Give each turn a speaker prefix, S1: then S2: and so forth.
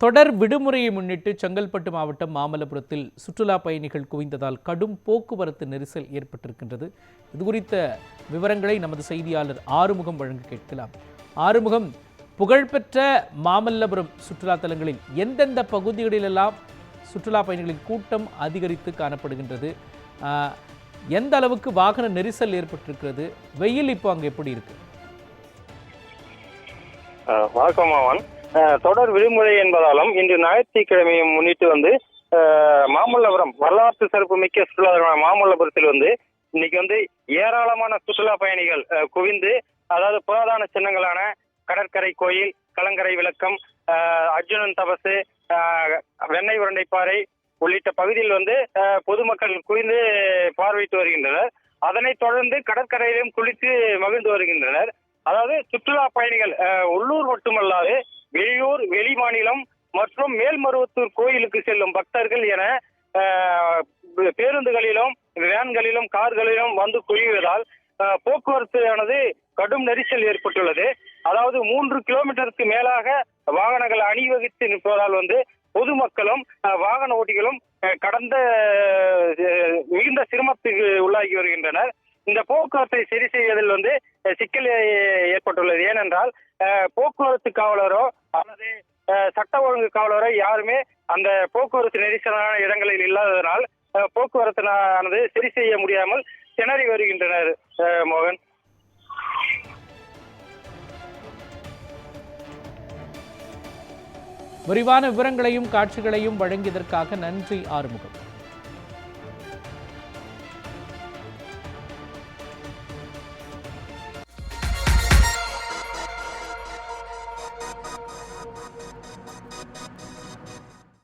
S1: தொடர் விடுமுறையை முன்னிட்டு செங்கல்பட்டு மாவட்டம் மாமல்லபுரத்தில் சுற்றுலா பயணிகள் குவிந்ததால் கடும் போக்குவரத்து நெரிசல் ஏற்பட்டிருக்கின்றது. இது குறித்த விவரங்களை நமது செய்தியாளர் ஆறுமுகம் வழங்க கேட்கலாம். ஆறுமுகம், புகழ்பெற்ற மாமல்லபுரம் சுற்றுலா தலங்களில் எந்தெந்த பகுதிகளிலெல்லாம் சுற்றுலா பயணிகளின் கூட்டம் அதிகரித்து காணப்படுகின்றது? எந்த அளவுக்கு வாகன நெரிசல் ஏற்பட்டிருக்கிறது? வெயில் இப்போ அங்கே எப்படி இருக்கு?
S2: வணக்கம் மாவன். தொடர் விடுமுறை என்பதாலும் இன்று ஞாயிற்றுக்கிழமையை முன்னிட்டு மாமல்லபுரம் வரலாற்று சிறப்பு மிக்க சுற்றுலா மாமல்லபுரத்தில் இன்னைக்கு ஏராளமான சுற்றுலா பயணிகள் குவிந்து, அதாவது புராதன சின்னங்களான கடற்கரை கோயில், கலங்கரை விளக்கம், அர்ஜுனன் தபசு, வெண்ணெய் உருண்டைப்பாறை உள்ளிட்ட பகுதியில் பொதுமக்கள் குவிந்து பார்வையிட்டு வருகின்றனர். அதனைத் தொடர்ந்து கடற்கரையிலும் குளித்து மகிழ்ந்து வருகின்றனர். அதாவது சுற்றுலா பயணிகள் உள்ளூர் மட்டுமல்லாது வெளியூர், வெளி மாநிலம் மற்றும் மேல்மருவத்தூர் கோயிலுக்கு செல்லும் பக்தர்கள் என பேருந்துகளிலும், வேன்களிலும், கார்களிலும் வந்து குவிவதால் போக்குவரத்து ஆனது கடும் நெரிசல் ஏற்பட்டுள்ளது. அதாவது 3 கிலோமீட்டருக்கு மேலாக வாகனங்கள் அணிவகுத்து நிற்பதால் பொதுமக்களும் வாகன ஓட்டிகளும் கடந்த மிகுந்த சிரமத்துக்கு உள்ளாகி வருகின்றனர். இந்த போக்குவரத்தை சரி செய்வதில் சிக்கல் ஏற்பட்டுள்ளது. ஏனென்றால் போக்குவரத்து காவலரோ அல்லது சட்ட ஒழுங்கு காவலரோ யாருமே அந்த போக்குவரத்து நெரிசலான இடங்களில் இல்லாததனால் போக்குவரத்து சரி செய்ய முடியாமல் திணறி வருகின்றனர். மோகன்,
S1: விரிவான விவரங்களையும் காட்சிகளையும் வழங்கியதற்காக நன்றி ஆறுமுகம்.